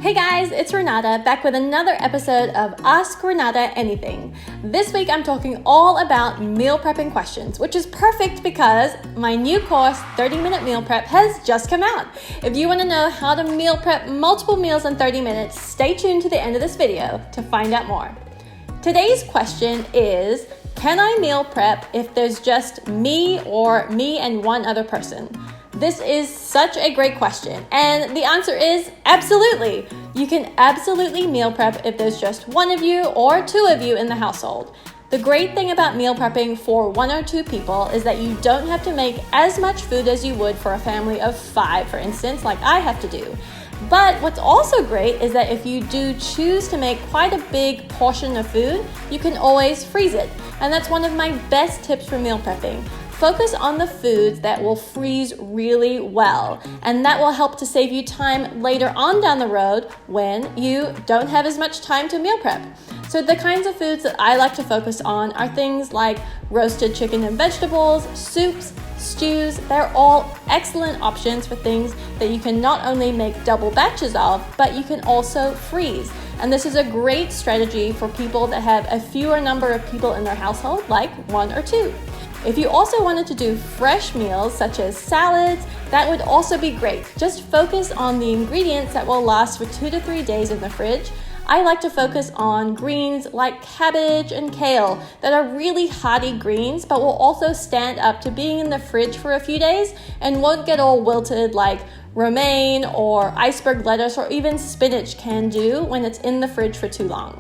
Hey guys, it's Renata back with another episode of Ask Renata Anything. This week I'm talking all about meal prepping questions, which is perfect because my new course, 30-Minute Meal Prep, has just come out. If you want to know how to meal prep multiple meals in 30 minutes, stay tuned to the end of this video to find out more. Today's question is, can I meal prep if there's just me or me and one other person? This is such a great question, and the answer is absolutely. You can absolutely meal prep if there's just one of you or two of you in the household. The great thing about meal prepping for one or two people is that you don't have to make as much food as you would for a family of 5, for instance, like I have to do. But what's also great is that if you do choose to make quite a big portion of food, you can always freeze it. And that's one of my best tips for meal prepping. Focus on the foods that will freeze really well, and that will help to save you time later on down the road when you don't have as much time to meal prep. So the kinds of foods that I like to focus on are things like roasted chicken and vegetables, soups, stews. They're all excellent options for things that you can not only make double batches of, but you can also freeze. And this is a great strategy for people that have a fewer number of people in their household, like 1 or 2. If you also wanted to do fresh meals such as salads, that would also be great. Just focus on the ingredients that will last for 2 to 3 days in the fridge. I like to focus on greens like cabbage and kale that are really hearty greens, but will also stand up to being in the fridge for a few days and won't get all wilted like romaine or iceberg lettuce or even spinach can do when it's in the fridge for too long.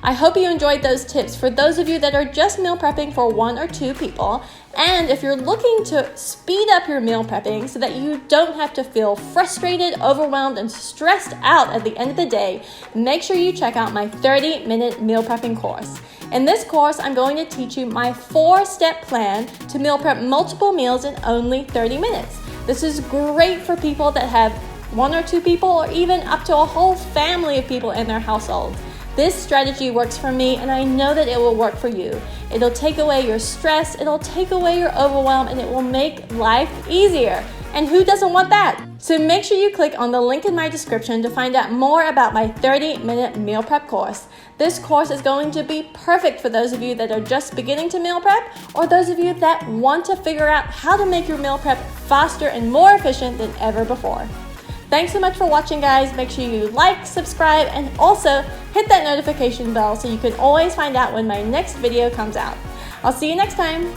I hope you enjoyed those tips for those of you that are just meal prepping for 1 or 2 people. And if you're looking to speed up your meal prepping so that you don't have to feel frustrated, overwhelmed, and stressed out at the end of the day, make sure you check out my 30-minute meal prepping course. In this course, I'm going to teach you my 4-step plan to meal prep multiple meals in only 30 minutes. This is great for people that have 1 or 2 people or even up to a whole family of people in their households. This strategy works for me, and I know that it will work for you. It'll take away your stress, it'll take away your overwhelm, and it will make life easier. And who doesn't want that? So make sure you click on the link in my description to find out more about my 30-minute meal prep course. This course is going to be perfect for those of you that are just beginning to meal prep, or those of you that want to figure out how to make your meal prep faster and more efficient than ever before. Thanks so much for watching, guys. Make sure you like, subscribe, and also hit that notification bell so you can always find out when my next video comes out. I'll see you next time.